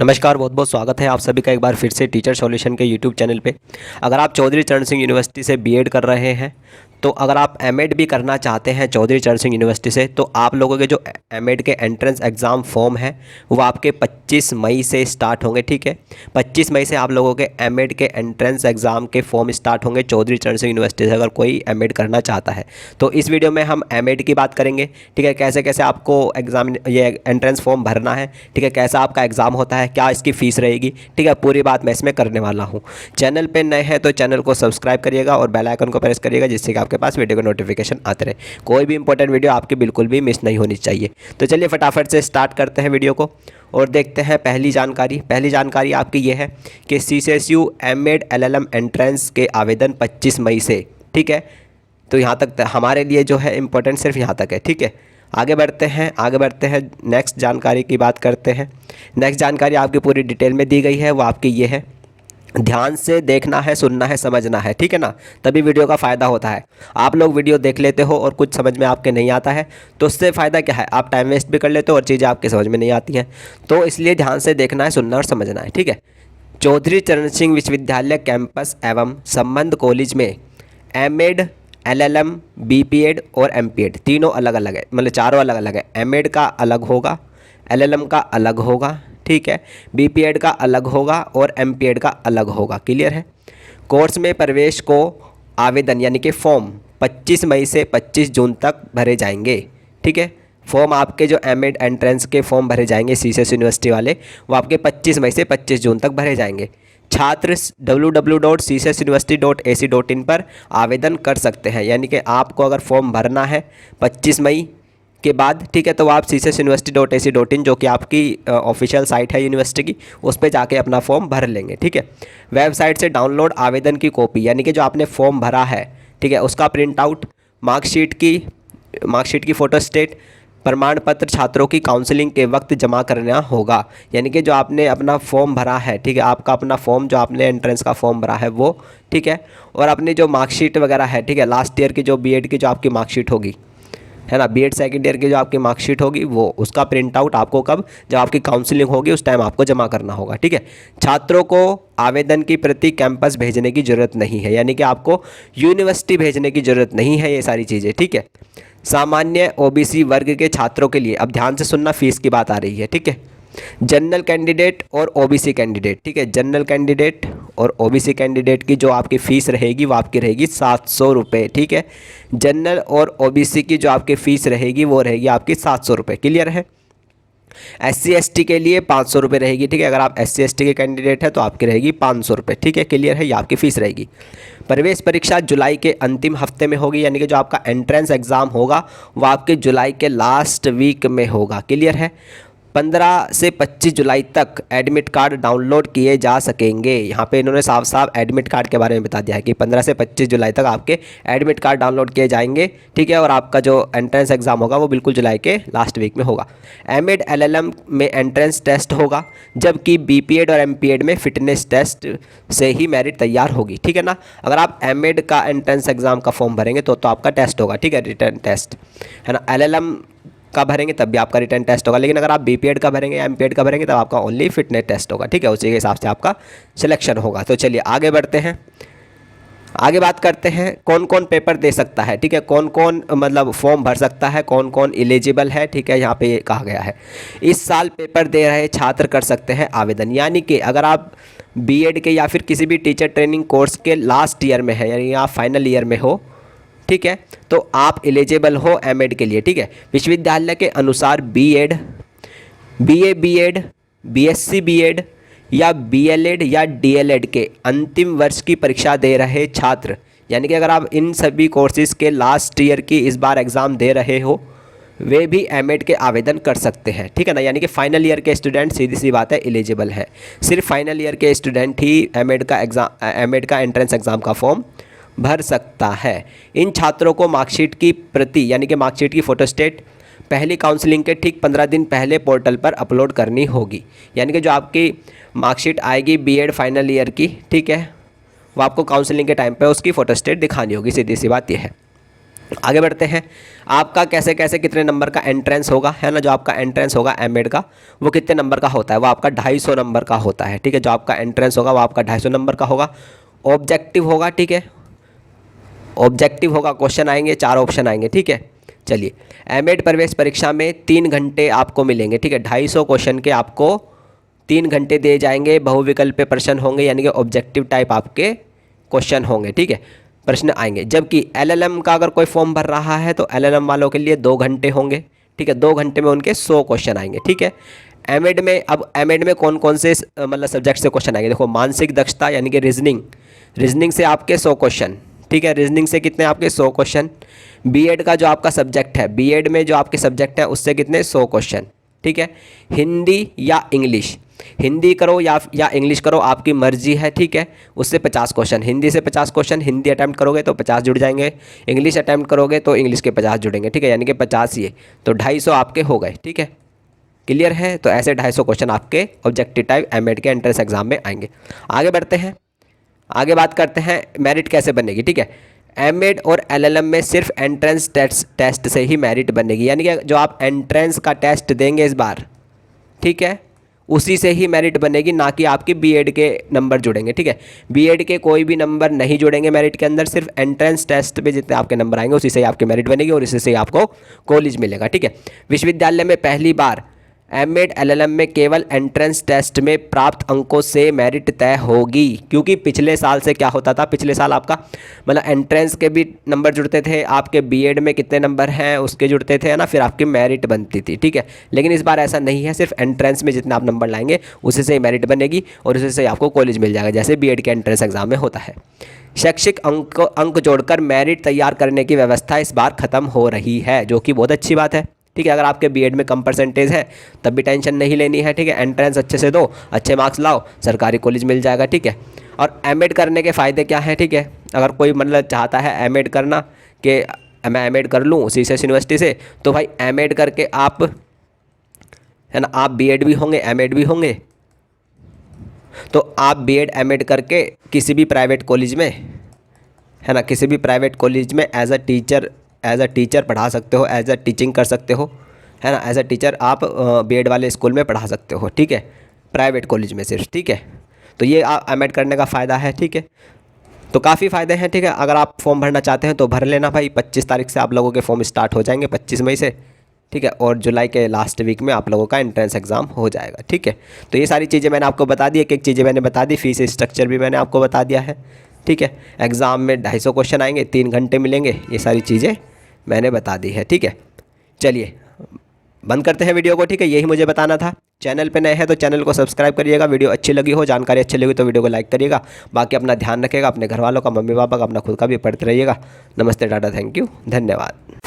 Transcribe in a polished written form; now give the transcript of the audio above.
नमस्कार, बहुत बहुत स्वागत है आप सभी का एक बार फिर से टीचर सॉल्यूशन के यूट्यूब चैनल पे। अगर आप चौधरी चरण सिंह यूनिवर्सिटी से बीएड कर रहे हैं तो अगर आप एमएड भी करना चाहते हैं चौधरी चरण सिंह यूनिवर्सिटी से तो आप लोगों के जो एमएड के एंट्रेंस एग्ज़ाम फॉर्म है वो आपके 25 मई से स्टार्ट होंगे। ठीक है, 25 मई से आप लोगों के एमएड के एंट्रेंस एग्ज़ाम के फॉर्म स्टार्ट होंगे चौधरी चरण सिंह यूनिवर्सिटी से, अगर कोई एमएड करना चाहता है तो। इस वीडियो में हम एमएड की बात करेंगे। ठीक है, कैसे कैसे आपको एग्ज़ाम ये एंट्रेंस फॉर्म भरना है, ठीक है, कैसा आपका एग्ज़ाम होता है, क्या इसकी फ़ीस रहेगी, ठीक है, पूरी बात मैं इसमें करने वाला हूँ। चैनल पे नए हैं तो चैनल को सब्सक्राइब करिएगा और बेल आइकन को प्रेस करिएगा जिससे कि आपके पास वीडियो का नोटिफिकेशन आते रहे। कोई भी इंपॉर्टेंट वीडियो आपकी बिल्कुल भी मिस नहीं होनी चाहिए। तो चलिए फटाफट से स्टार्ट करते हैं वीडियो को और देखते हैं पहली जानकारी आपकी ये है कि CCSU एमएड LLM एंट्रेंस के आवेदन 25 मई से। ठीक है, तो यहाँ तक हमारे लिए जो है इम्पोर्टेंट सिर्फ यहाँ तक है। ठीक है, आगे बढ़ते हैं नेक्स्ट जानकारी की बात करते हैं। नेक्स्ट जानकारी आपकी पूरी डिटेल में दी गई है, वो आपकी ये है, ध्यान से देखना है, सुनना है, समझना है। ठीक है ना, तभी वीडियो का फ़ायदा होता है। आप लोग वीडियो देख लेते हो और कुछ समझ में आपके नहीं आता है तो उससे फ़ायदा क्या है, आप टाइम वेस्ट भी कर लेते हो और चीज़ें आपके समझ में नहीं आती हैं। तो इसलिए ध्यान से देखना है, सुनना और समझना है। ठीक है, चौधरी चरण सिंह विश्वविद्यालय कैंपस एवं संबंध कॉलेज में एमएड LLM BPED और MPED तीनों अलग अलग है, मतलब चारों अलग अलग है। एमएड का अलग होगा, LLM का अलग होगा, ठीक है, BPED का अलग होगा और MPED का अलग होगा। क्लियर है। कोर्स में प्रवेश को आवेदन यानी कि फॉर्म 25 मई से 25 जून तक भरे जाएंगे। ठीक है, फॉर्म आपके जो एमएड एंट्रेंस के फॉर्म भरे जाएंगे CCSU यूनिवर्सिटी वाले, वो आपके 25 मई से 25 जून तक भरे जाएंगे। छात्र www.ccsuniversity.ac.in पर आवेदन कर सकते हैं, यानी कि आपको अगर फॉर्म भरना है 25 मई के बाद, ठीक है, तो आप ccsuniversity.ac.in जो कि आपकी ऑफिशियल साइट है यूनिवर्सिटी की, उस पर जाके अपना फॉर्म भर लेंगे। ठीक है, वेबसाइट से डाउनलोड आवेदन की कॉपी यानी कि जो आपने फॉर्म भरा है, ठीक है, उसका प्रिंट आउट, मार्कशीट की फ़ोटो स्टेट, प्रमाण पत्र छात्रों की काउंसलिंग के वक्त जमा करना होगा। यानी कि जो आपने अपना फॉर्म भरा है, ठीक है, आपका अपना फॉर्म जो आपने एंट्रेंस का फॉर्म भरा है वो, ठीक है, और अपनी जो मार्कशीट वगैरह है, ठीक है, लास्ट ईयर की जो बीएड की जो आपकी मार्कशीट होगी, है ना, बीएड सेकेंड ईयर की जो आपकी मार्कशीट होगी वो, उसका प्रिंट आउट आपको कब, जब आपकी काउंसलिंग होगी उस टाइम आपको जमा करना होगा। ठीक है, छात्रों को आवेदन की प्रति कैंपस भेजने की ज़रूरत नहीं है, यानी कि आपको यूनिवर्सिटी भेजने की ज़रूरत नहीं है ये सारी चीज़ें। ठीक है, सामान्य OBC वर्ग के छात्रों के लिए, अब ध्यान से सुनना, फीस की बात आ रही है। ठीक है, जनरल कैंडिडेट और OBC कैंडिडेट, ठीक है, जनरल कैंडिडेट और OBC कैंडिडेट की जो आपकी फ़ीस रहेगी वो आपकी रहेगी 700 रुपये। ठीक है, जनरल और OBC की जो आपकी फ़ीस रहेगी वो रहेगी आपकी 700 रुपये। क्लियर है। SC ST के लिए 500 रुपये रहेगी। ठीक है, अगर आप SC ST के कैंडिडेट है तो आपकी रहेगी 500 रुपये। ठीक है, क्लियर है, ये आपकी फ़ीस रहेगी। प्रवेश परीक्षा जुलाई के अंतिम हफ्ते में होगी, यानी कि जो आपका एंट्रेंस एग्ज़ाम होगा वो आपके जुलाई के लास्ट वीक में होगा। क्लियर है। 15 से 25 जुलाई तक एडमिट कार्ड डाउनलोड किए जा सकेंगे। यहाँ पे इन्होंने साफ साफ एडमिट कार्ड के बारे में बता दिया है कि 15 से 25 जुलाई तक आपके एडमिट कार्ड डाउनलोड किए जाएंगे। ठीक है, और आपका जो एंट्रेंस एग्ज़ाम होगा वो बिल्कुल जुलाई के लास्ट वीक में होगा। एमएड LLM में एंट्रेंस टेस्ट होगा, जबकि BPED और MPED में फिटनेस टेस्ट से ही मेरिट तैयार होगी। ठीक है ना, अगर आप एमएड का एंट्रेंस एग्ज़ाम का फॉर्म भरेंगे तो आपका टेस्ट होगा, ठीक है, रिटर्न टेस्ट, है ना। LLM का भरेंगे तब भी आपका रिटर्न टेस्ट होगा, लेकिन अगर आप BPED का भरेंगे या MPED का भरेंगे तब आपका ओनली फिटनेस टेस्ट होगा। ठीक है, उसी के हिसाब से आपका सिलेक्शन होगा। तो चलिए आगे बढ़ते हैं, आगे बात करते हैं कौन कौन पेपर दे सकता है। ठीक है, कौन कौन मतलब फॉर्म भर सकता है, कौन कौन एलिजिबल है। ठीक है, यहाँ पे कहा गया है इस साल पेपर दे रहे छात्र कर सकते हैं आवेदन, यानी कि अगर आप BED के या फिर किसी भी टीचर ट्रेनिंग कोर्स के लास्ट ईयर में है, यानी आप फाइनल ईयर में हो, ठीक है, तो आप एलिजिबल हो एमएड के लिए। ठीक है, विश्वविद्यालय के अनुसार BED, BA BED, BSc BED या BLED या DLED के अंतिम वर्ष की परीक्षा दे रहे छात्र, यानी कि अगर आप इन सभी कोर्सेज़ के लास्ट ईयर की इस बार एग्ज़ाम दे रहे हो, वे भी एमएड के आवेदन कर सकते हैं। ठीक है ना, यानी कि फाइनल ईयर के स्टूडेंट सीधी सी बात है एलिजिबल है। सिर्फ फाइनल ईयर के स्टूडेंट ही एमएड का एंट्रेंस एग्ज़ाम का फॉर्म भर सकता है। इन छात्रों को मार्कशीट की प्रति यानी कि मार्कशीट की फ़ोटोस्टेट पहली काउंसलिंग के ठीक 15 दिन पहले पोर्टल पर अपलोड करनी होगी, यानी कि जो आपकी मार्कशीट आएगी BED फाइनल ईयर की, ठीक है, वो आपको काउंसलिंग के टाइम पे उसकी फ़ोटोस्टेट दिखानी होगी। सीधी सी बात यह है। आगे बढ़ते हैं। आपका कैसे कैसे कितने नंबर का एंट्रेंस होगा, है ना, जो आपका एंट्रेंस होगा एमएड का वो कितने नंबर का होता है, वो आपका 250 नंबर का होता है, ठीक है। जो आपका एंट्रेंस होगा वो आपका 250 नंबर का होगा। ऑब्जेक्टिव होगा, ठीक है, ऑब्जेक्टिव होगा, क्वेश्चन आएंगे, 4 ऑप्शन आएंगे, ठीक है। चलिए, एमएड प्रवेश परीक्षा में 3 घंटे आपको मिलेंगे, ठीक है। 250 क्वेश्चन के आपको 3 घंटे दिए जाएंगे, बहुविकल्पीय प्रश्न होंगे, यानी कि ऑब्जेक्टिव टाइप आपके क्वेश्चन होंगे, ठीक है, प्रश्न आएंगे। जबकि एलएलएम का अगर कोई फॉर्म भर रहा है तो एलएलएम वालों के लिए 2 घंटे होंगे, ठीक है। 2 घंटे में उनके 100 क्वेश्चन आएंगे, ठीक है। एमएड में, अब एमएड में कौन कौन से मतलब सब्जेक्ट से क्वेश्चन आएंगे, देखो, मानसिक दक्षता यानी कि रीजनिंग से आपके 100 क्वेश्चन, ठीक है। रीजनिंग से कितने आपके 100 क्वेश्चन। बीएड का जो आपका सब्जेक्ट है, बीएड में जो आपके सब्जेक्ट हैं उससे कितने 100 क्वेश्चन, ठीक है। हिंदी या इंग्लिश, हिंदी करो या इंग्लिश करो, आपकी मर्जी है, ठीक है। उससे 50 क्वेश्चन, हिंदी से 50 क्वेश्चन, हिंदी अटैम्प्ट करोगे तो 50 जुड़ जाएंगे, इंग्लिश अटैम्प्ट करोगे तो इंग्लिश के 50 जुड़ेंगे, ठीक है, यानी कि 50 ये तो 250 आपके हो गए, ठीक है। क्लियर है, तो ऐसे 250 क्वेश्चन आपके ऑब्जेक्टिव टाइप एमएड के एंट्रेंस एग्जाम में आएंगे। आगे बढ़ते हैं, आगे बात करते हैं मेरिट कैसे बनेगी, ठीक है। एमएड और एलएलएम में सिर्फ एंट्रेंस टेस्ट से ही मेरिट बनेगी, यानी कि जो आप एंट्रेंस का टेस्ट देंगे इस बार, ठीक है, उसी से ही मेरिट बनेगी, ना कि आपकी बीएड के नंबर जुड़ेंगे, ठीक है। बीएड के कोई भी नंबर नहीं जुड़ेंगे मेरिट के अंदर, सिर्फ एंट्रेंस टेस्ट पे जितने आपके नंबर आएंगे उसी से ही आपकी मेरिट बनेगी और इसी से ही आपको कॉलेज मिलेगा, ठीक है। विश्वविद्यालय में पहली बार एमएड एलएलएम में केवल एंट्रेंस टेस्ट में प्राप्त अंकों से मेरिट तय होगी, क्योंकि पिछले साल से क्या होता था, पिछले साल आपका मतलब एंट्रेंस के भी नंबर जुड़ते थे, आपके बीएड में कितने नंबर हैं उसके जुड़ते थे, है ना, फिर आपकी मेरिट बनती थी, ठीक है। लेकिन इस बार ऐसा नहीं है, सिर्फ एंट्रेंस में जितना आप नंबर लाएंगे उसी से ही मेरिट बनेगी और उसी से ही आपको कॉलेज मिल जाएगा, जैसे बीएड के एंट्रेंस एग्जाम में होता है। शैक्षिक अंक जोड़कर मेरिट तैयार करने की व्यवस्था इस बार खत्म हो रही है, जो कि बहुत अच्छी बात है, ठीक है। अगर आपके बीएड में कम परसेंटेज है तब भी टेंशन नहीं लेनी है, ठीक है। एंट्रेंस अच्छे से दो, अच्छे मार्क्स लाओ, सरकारी कॉलेज मिल जाएगा, ठीक है। और एमएड करने के फ़ायदे क्या हैं, ठीक है। अगर कोई मतलब चाहता है एमएड करना कि मैं एमएड कर लूँ सीसेस यूनिवर्सिटी से, तो भाई एमएड करके आप, है ना, आप बीएड भी होंगे एमएड भी होंगे, तो आप बीएड एमएड करके किसी भी प्राइवेट कॉलेज में, है ना, किसी भी प्राइवेट कॉलेज में एज अ टीचर पढ़ा सकते हो, एज अ टीचिंग कर सकते हो, है ना, एज अ टीचर आप बीएड वाले स्कूल में पढ़ा सकते हो, ठीक है, प्राइवेट कॉलेज में सिर्फ, ठीक है। तो ये एमएड करने का फ़ायदा है, ठीक है। तो काफ़ी फ़ायदे हैं, ठीक है। अगर आप फॉर्म भरना चाहते हैं तो भर लेना भाई, 25 तारीख से आप लोगों के फॉर्म स्टार्ट हो जाएंगे, 25 मई से, ठीक है। और जुलाई के लास्ट वीक में आप लोगों का एंट्रेंस एग्ज़ाम हो जाएगा, ठीक है। तो ये सारी चीज़ें मैंने आपको बता दी, एक एक चीज़ें मैंने बता दी, फीस स्ट्रक्चर भी मैंने आपको बता दिया है, ठीक है। एग्ज़ाम में 250 क्वेश्चन आएंगे, 3 घंटे मिलेंगे, ये सारी चीज़ें मैंने बता दी है, ठीक है। चलिए बंद करते हैं वीडियो को, ठीक है। यही मुझे बताना था। चैनल पे नए हैं तो चैनल को सब्सक्राइब करिएगा, वीडियो अच्छी लगी हो, जानकारी अच्छी लगी तो वीडियो को लाइक करिएगा। बाकी अपना ध्यान रखिएगा, अपने घर वालों का, मम्मी पापा का, अपना खुद का भी पढ़ते रहिएगा। नमस्ते, टाटा, थैंक यू, धन्यवाद।